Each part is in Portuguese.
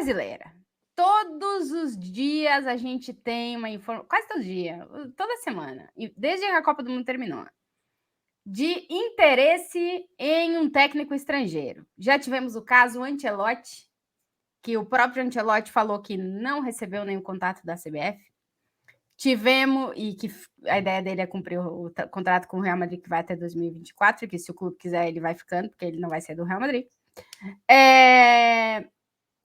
brasileira. Todos os dias a gente tem uma informação, quase todo dia, toda semana, desde que a Copa do Mundo terminou, de interesse em um técnico estrangeiro. Já tivemos o caso Ancelotti, que o próprio Ancelotti falou que não recebeu nenhum contato da CBF. Tivemos, e que a ideia dele é cumprir o contrato com o Real Madrid, que vai até 2024, que se o clube quiser ele vai ficando, porque ele não vai ser do Real Madrid.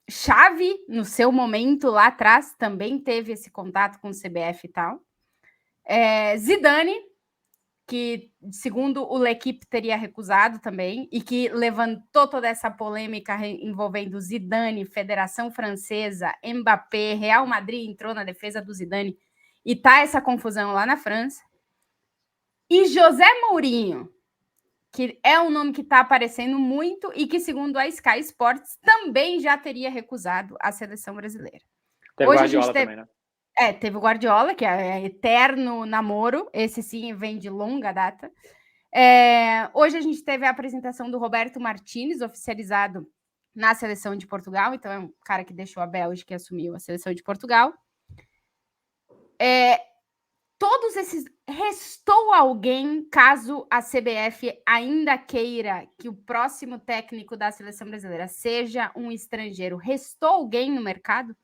Xavi, no seu momento lá atrás, também teve esse contato com o CBF e tal. Zidane, que, segundo o L'Equipe, teria recusado também, e que levantou toda essa polêmica envolvendo Zidane, Federação Francesa, Mbappé, Real Madrid entrou na defesa do Zidane, e tá essa confusão lá na França. E José Mourinho, que é um nome que está aparecendo muito e que, segundo a Sky Sports, também já teria recusado a seleção brasileira. Teve o Guardiola também, né? Teve o Guardiola, que é eterno namoro. Esse sim vem de longa data. Hoje a gente teve a apresentação do Roberto Martínez, oficializado na seleção de Portugal. Então é um cara que deixou a Bélgica e assumiu a seleção de Portugal. Todos esses... Restou alguém, caso a CBF ainda queira que o próximo técnico da seleção brasileira seja um estrangeiro? Restou alguém no mercado?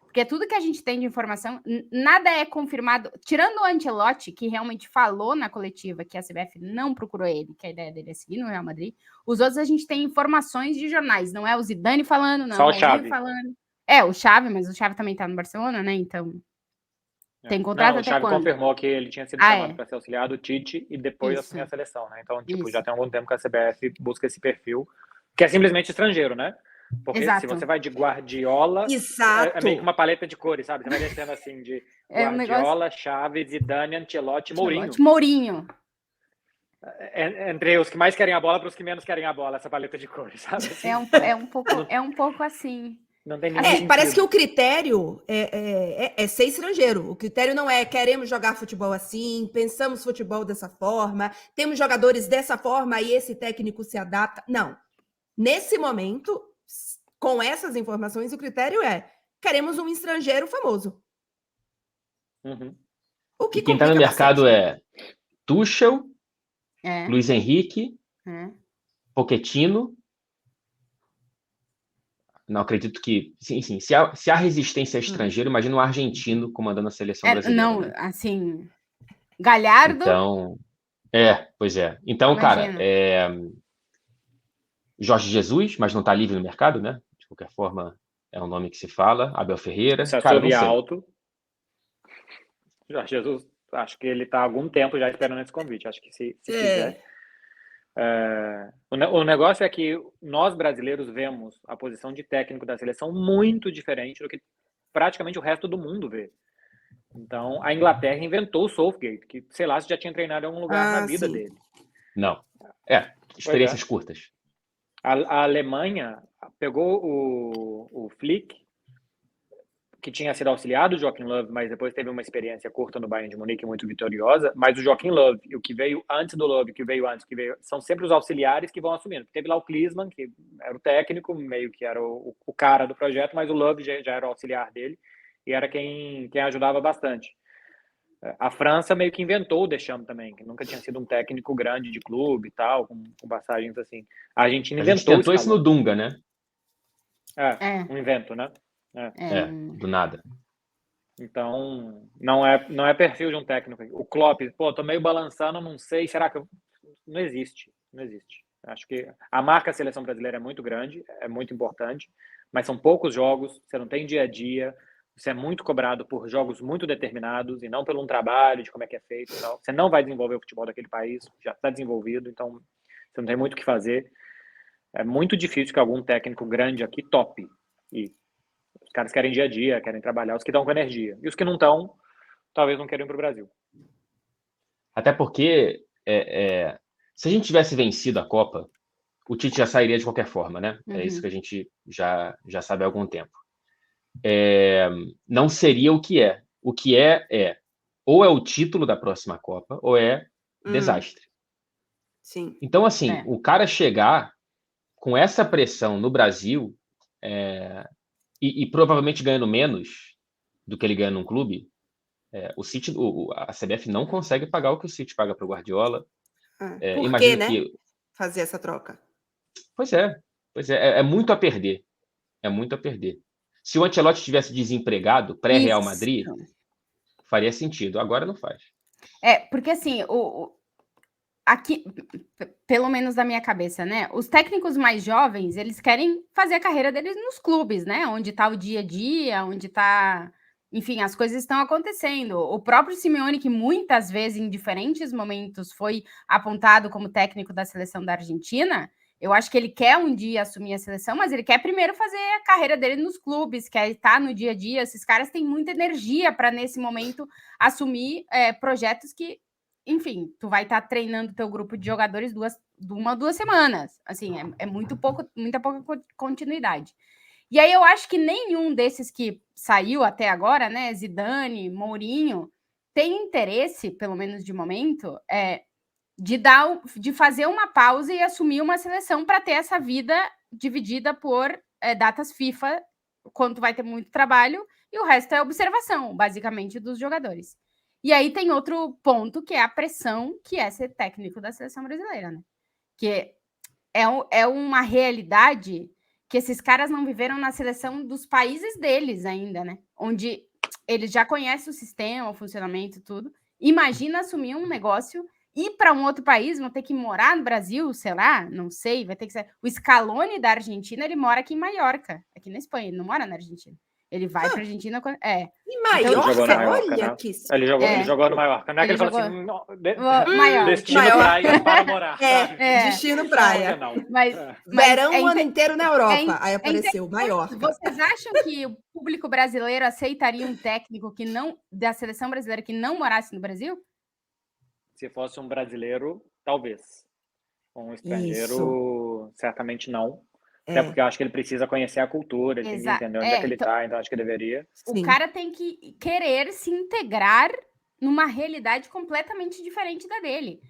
Porque tudo que a gente tem de informação, nada é confirmado. Tirando o Ancelotti, que realmente falou na coletiva que a CBF não procurou ele, que a ideia dele é seguir no Real Madrid, os outros a gente tem informações de jornais. Não é o Zidane falando, não é o Mourinho falando. O Xavi, mas o Xavi também tá no Barcelona, né? Então... Tem contrato até quando? O Xavi confirmou que ele tinha sido chamado para ser auxiliar do Tite e depois assumir a seleção, né? Então, já tem algum tempo que a CBF busca esse perfil, que é simplesmente estrangeiro, né? Porque se você vai de Guardiola, é meio que uma paleta de cores, sabe? Você vai descendo assim de Guardiola, Xavi, Zidane, Ancelotti, Mourinho. Entre os que mais querem a bola para os que menos querem a bola, essa paleta de cores, sabe? Assim, é um pouco assim. Não tem nenhum sentido. Parece que o critério é ser estrangeiro. O critério não é queremos jogar futebol assim, pensamos futebol dessa forma, temos jogadores dessa forma e esse técnico se adapta. Não. Nesse momento, com essas informações, o critério é queremos um estrangeiro famoso. Uhum. O que quem está no mercado é Tuchel, Luiz Henrique, Pochettino. Não acredito que... Sim. Se há resistência a estrangeiro, imagina um argentino comandando a seleção brasileira. Não, né? assim... Galhardo... Então... pois é. Então, imagina. Cara, Jorge Jesus, mas não está livre no mercado, né? De qualquer forma, é um nome que se fala. Abel Ferreira. Cara, não sei. Alto. Jorge Jesus, acho que ele está há algum tempo já esperando esse convite. Acho que se quiser... O negócio é que nós brasileiros vemos a posição de técnico da seleção muito diferente do que praticamente o resto do mundo vê. Então, a Inglaterra inventou o Southgate, que sei lá se já tinha treinado em algum lugar na vida dele. Não. Experiências curtas. A Alemanha pegou o Flick, que tinha sido auxiliado do Joachim Löw, mas depois teve uma experiência curta no Bayern de Munique, muito vitoriosa, mas o Joachim Löw e o que veio antes do Löw, são sempre os auxiliares que vão assumindo. Teve lá o Klinsmann, que era o técnico, meio que era o cara do projeto, mas o Löw já era o auxiliar dele e era quem ajudava bastante. A França meio que inventou o Deschamps também, que nunca tinha sido um técnico grande de clube e tal, com passagens assim. A Argentina inventou tentou isso no Dunga, né? Um invento, né? Do nada. Então, não é perfil de um técnico. O Klopp, tô meio balançando, não sei, será que... Não existe. Acho que a marca seleção brasileira é muito grande, é muito importante, mas são poucos jogos, você não tem dia a dia, você é muito cobrado por jogos muito determinados e não por um trabalho de como é que é feito. Não. Você não vai desenvolver o futebol daquele país, já está desenvolvido, então você não tem muito o que fazer. É muito difícil que algum técnico grande aqui tope. E os caras querem dia a dia, querem trabalhar, os que estão com energia. E os que não estão, talvez não queiram ir para o Brasil. Até porque, se a gente tivesse vencido a Copa, o Tite já sairia de qualquer forma, né? É isso que a gente já sabe há algum tempo. Não seria o que é. O que ou é o título da próxima Copa, ou é desastre. Sim. Então, assim, o cara chegar com essa pressão no Brasil... e provavelmente ganhando menos do que ele ganha num clube, o City, a CBF não consegue pagar o que o City paga para o Guardiola. Por que, né? Fazer essa troca? Pois é. É muito a perder. É muito a perder. Se o Ancelotti tivesse desempregado pré-Real Madrid, faria sentido. Agora não faz. Porque assim, aqui, pelo menos da minha cabeça, né? Os técnicos mais jovens, eles querem fazer a carreira deles nos clubes, né? Onde está o dia a dia, onde está... Enfim, as coisas estão acontecendo. O próprio Simeone, que muitas vezes, em diferentes momentos, foi apontado como técnico da seleção da Argentina, eu acho que ele quer um dia assumir a seleção, mas ele quer primeiro fazer a carreira dele nos clubes, quer estar no dia a dia. Esses caras têm muita energia para, nesse momento, assumir projetos que, enfim, tu vai estar treinando teu grupo de jogadores 2 semanas. Assim, muita pouca continuidade. E aí eu acho que nenhum desses que saiu até agora, né, Zidane, Mourinho, tem interesse, pelo menos de momento, de fazer uma pausa e assumir uma seleção para ter essa vida dividida por datas FIFA, quando vai ter muito trabalho, e o resto é observação, basicamente, dos jogadores. E aí tem outro ponto, que é a pressão que é ser técnico da seleção brasileira, né? Que é uma realidade que esses caras não viveram na seleção dos países deles ainda, né? Onde eles já conhecem o sistema, o funcionamento, tudo. Imagina assumir um negócio, ir para um outro país, vão ter que morar no Brasil, sei lá, não sei, vai ter que ser... O Scaloni da Argentina, ele mora aqui em Maiorca, aqui na Espanha, ele não mora na Argentina. Ele vai para a Argentina... Em Maiorca? Então, Olha né? que... Ele jogou no Maiorca. Não é que ele falou assim, Maiorca. Destino praia para morar. Destino praia. Mas verão o ano inteiro na Europa. Aí apareceu Maiorca. Vocês acham que o público brasileiro aceitaria um técnico que não, da seleção brasileira, que não morasse no Brasil? Se fosse um brasileiro, talvez. Um estrangeiro, certamente não. Até porque eu acho que ele precisa conhecer a cultura, ele tem que entender onde é que ele está, então acho que ele deveria. O cara tem que querer se integrar numa realidade completamente diferente da dele.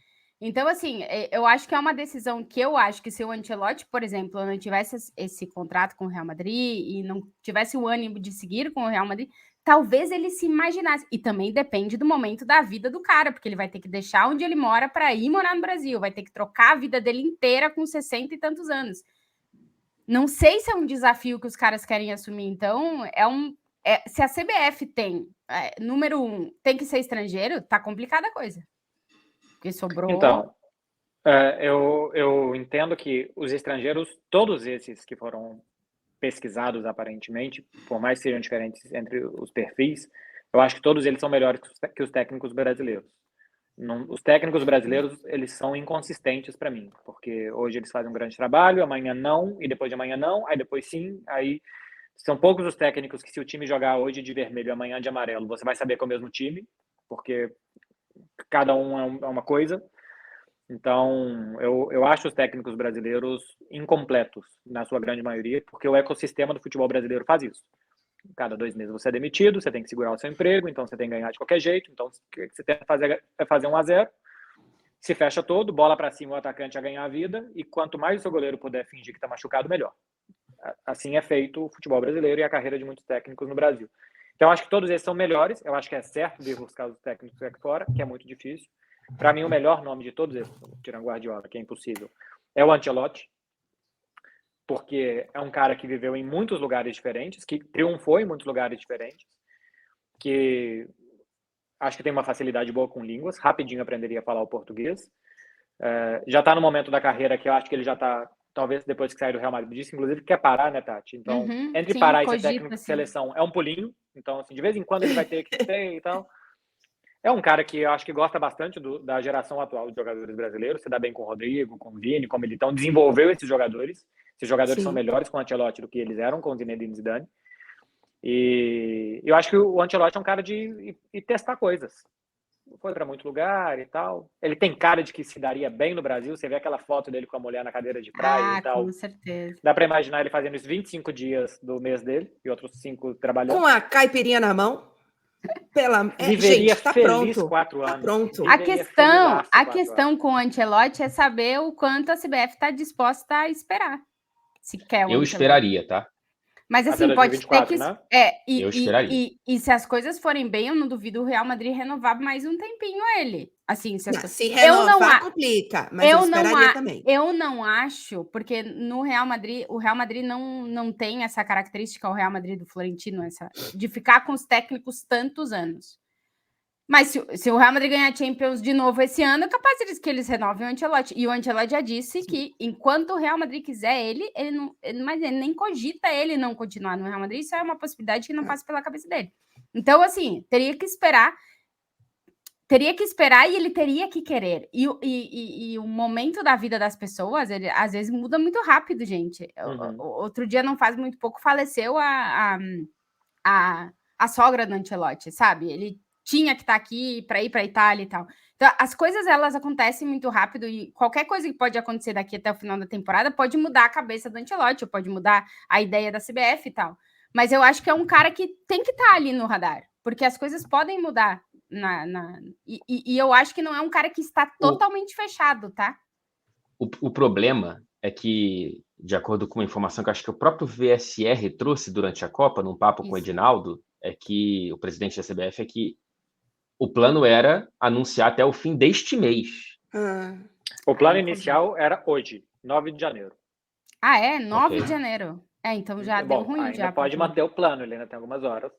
Então, assim, eu acho que é uma decisão que eu acho que se o Ancelotti, por exemplo, não tivesse esse contrato com o Real Madrid e não tivesse o ânimo de seguir com o Real Madrid, talvez ele se imaginasse. E também depende do momento da vida do cara, porque ele vai ter que deixar onde ele mora para ir morar no Brasil, vai ter que trocar a vida dele inteira com 60 e tantos anos. Não sei se é um desafio que os caras querem assumir. Então, se a CBF tem, número 1, tem que ser estrangeiro, tá complicada a coisa. Porque sobrou... Então, eu entendo que os estrangeiros, todos esses que foram pesquisados aparentemente, por mais que sejam diferentes entre os perfis, eu acho que todos eles são melhores que os técnicos brasileiros. Os técnicos brasileiros, eles são inconsistentes para mim, porque hoje eles fazem um grande trabalho, amanhã não, e depois de amanhã não, aí depois sim, aí são poucos os técnicos que, se o time jogar hoje de vermelho e amanhã de amarelo, você vai saber que é o mesmo time, porque cada um é uma coisa. Então, eu acho os técnicos brasileiros incompletos, na sua grande maioria, porque o ecossistema do futebol brasileiro faz isso. Cada 2 meses você é demitido, você tem que segurar o seu emprego, então você tem que ganhar de qualquer jeito. Então, o que você tem que fazer é fazer 1-0, se fecha todo, bola para cima, o atacante a ganhar a vida, e quanto mais o seu goleiro puder fingir que está machucado, melhor. Assim é feito o futebol brasileiro e a carreira de muitos técnicos no Brasil. Então, eu acho que todos esses são melhores. Eu acho que é certo vir buscar os técnicos aqui fora, que é muito difícil. Para mim, o melhor nome de todos esses, tirando Guardiola, que é impossível, é o Ancelotti, porque é um cara que viveu em muitos lugares diferentes, que triunfou em muitos lugares diferentes, que acho que tem uma facilidade boa com línguas, rapidinho aprenderia a falar o português. Já está no momento da carreira que eu acho que ele já está, talvez depois que sair do Real Madrid, disse inclusive que quer parar, né, Tati? Então, entre parar e ser técnico de seleção é um pulinho, então, assim, de vez em quando ele vai ter que ter e tal. É um cara que eu acho que gosta bastante da geração atual de jogadores brasileiros, se dá bem com o Rodrigo, com o Vini, com o Militão, desenvolveu esses jogadores. Esses jogadores são melhores com o Ancelotti do que eles eram com o Zinedine Zidane. E eu acho que o Ancelotti é um cara de testar coisas. Foi para muito lugar e tal. Ele tem cara de que se daria bem no Brasil. Você vê aquela foto dele com a mulher na cadeira de praia e tal. Com certeza. Dá para imaginar ele fazendo isso 25 dias do mês dele e outros 5 trabalhando. Com a caipirinha na mão. Viveria gente, tá feliz pronto. 4 anos. Tá pronto. A questão com o Ancelotti é saber o quanto a CBF está disposta a esperar. Se quer eu esperaria, tá? Mas assim, pode ter que... né? Eu esperaria. E se as coisas forem bem, eu não duvido o Real Madrid renovar mais um tempinho ele. Assim, se renovar, complica, mas eu esperaria também. Eu não acho, porque no Real Madrid, o Real Madrid não tem essa característica, o Real Madrid do Florentino, de ficar com os técnicos tantos anos. Mas se o Real Madrid ganhar Champions de novo esse ano, é capaz que eles renovem o Ancelotti. E o Ancelotti já disse que enquanto o Real Madrid quiser mas ele nem cogita ele não continuar no Real Madrid. Isso é uma possibilidade que não passa pela cabeça dele. Então, assim, teria que esperar e ele teria que querer. E o momento da vida das pessoas, ele às vezes muda muito rápido, gente. Outro dia, não faz muito pouco, faleceu a sogra do Ancelotti, sabe? Ele tinha que estar aqui para ir para a Itália e tal. Então, as coisas, elas acontecem muito rápido e qualquer coisa que pode acontecer daqui até o final da temporada pode mudar a cabeça do Ancelotti, pode mudar a ideia da CBF e tal. Mas eu acho que é um cara que tem que estar ali no radar, porque as coisas podem mudar. E eu acho que não é um cara que está totalmente fechado, tá? O problema é que, de acordo com uma informação que acho que o próprio VSR trouxe durante a Copa, num papo com o Edinaldo, é que o presidente da CBF é que o plano era anunciar até o fim deste mês. O plano inicial era hoje, 9 de janeiro. Ah, é? 9 de janeiro. Então já deu ruim. Ainda pode manter o plano, ele ainda tem algumas horas.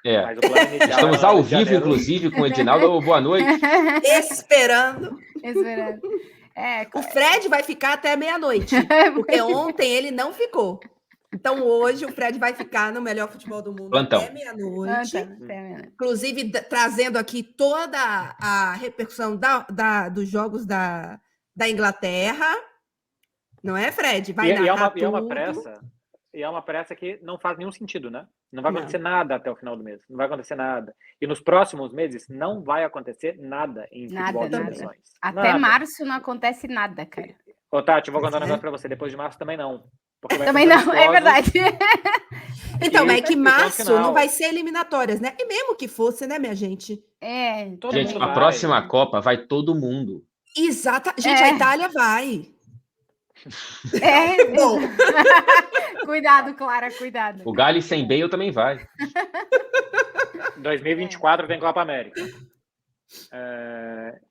Mas o plano inicial estamos ao vivo, inclusive, com o Edinaldo. Boa noite. Esperando. O Fred vai ficar até meia-noite, porque ontem ele não ficou. Então, hoje, o Fred vai ficar no melhor futebol do mundo até meia-noite. Inclusive, trazendo aqui toda a repercussão dos jogos da Inglaterra. Não é, Fred? Vai narrar tudo. E é uma pressa que não faz nenhum sentido, né? Não vai acontecer nada até o final do mês. Não vai acontecer nada. E nos próximos meses não vai acontecer nada em futebol de seleções. Até março não acontece nada, cara. Ô, Tati, eu vou contar um negócio pra você. Depois de março também não. Também não, é verdade. Então, é que março não vai ser eliminatórias, né? E mesmo que fosse, né, minha gente? Gente, a próxima Copa vai todo mundo. Exato. Gente, a Itália vai. Bom. Cuidado, Clara, cuidado. O Gales sem Bale também vai. 2024 tem Copa América.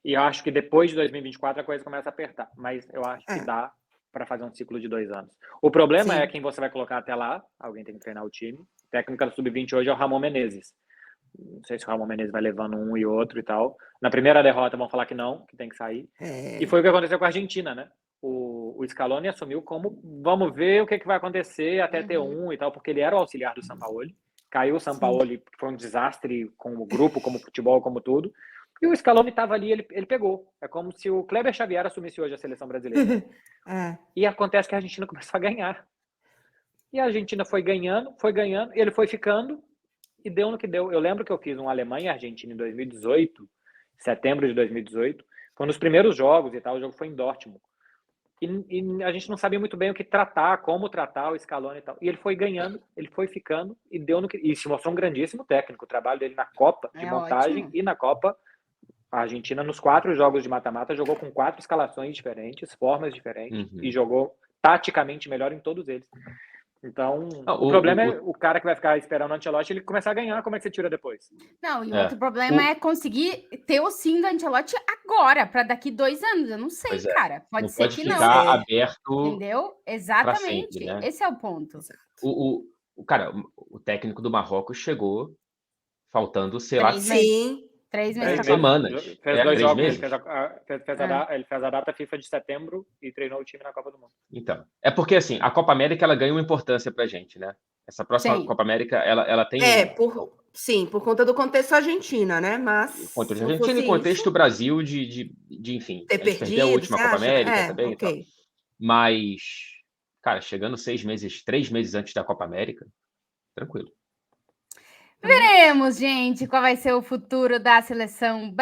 E eu acho que depois de 2024 a coisa começa a apertar. Mas eu acho que dá para fazer um ciclo de 2 anos. O problema é quem você vai colocar até lá. Alguém tem que treinar o time. O técnico do Sub-20 hoje é o Ramon Menezes. Não sei se o Ramon Menezes vai levando um e outro e tal. Na primeira derrota vão falar que não, que tem que sair. E foi o que aconteceu com a Argentina, né? O Scaloni assumiu como vamos ver o que vai acontecer até ter um e tal, porque ele era o auxiliar do Sampaoli. Caiu o Sampaoli, foi um desastre com o grupo, como futebol, como tudo. E o Scaloni estava ali, ele pegou. É como se o Kleber Xavier assumisse hoje a seleção brasileira. E acontece que a Argentina começou a ganhar. E a Argentina foi ganhando, e ele foi ficando, e deu no que deu. Eu lembro que eu fiz um Alemanha e Argentina em 2018, setembro de 2018. Foi um dos primeiros jogos e tal, o jogo foi em Dortmund. E a gente não sabia muito bem o que tratar, como tratar o Scaloni e tal. E ele foi ganhando, ele foi ficando e deu no que... E se mostrou um grandíssimo técnico. O trabalho dele na Copa de montagem ótimo. E na Copa, a Argentina, nos 4 jogos de mata-mata, jogou com 4 escalações diferentes, formas diferentes, e jogou taticamente melhor em todos eles. Então, o problema é o cara que vai ficar esperando o Ancelotti, ele começar a ganhar, como é que você tira depois? Não, e o outro problema é conseguir ter o sim do Ancelotti agora, para daqui 2 anos. Eu não sei, cara. Pode ser que não. Ficar aberto. Entendeu? Exatamente. Sempre, né? Esse é o ponto. Cara, o técnico do Marrocos chegou faltando, sei lá, 3 meses. Semanas. Fez 2 jogos, meses. Ele fez a data FIFA de setembro e treinou o time na Copa do Mundo. Então, é porque assim, a Copa América ela ganha uma importância pra gente, né? Essa próxima Copa América, ela tem... por conta do contexto Argentina, né? Mas... Contexto Argentina e contexto Brasil de enfim, ter perdido, perdeu a última Copa América também. Okay. Então. Mas, cara, chegando 3 meses antes da Copa América, tranquilo. Veremos, gente, qual vai ser o futuro da seleção brasileira.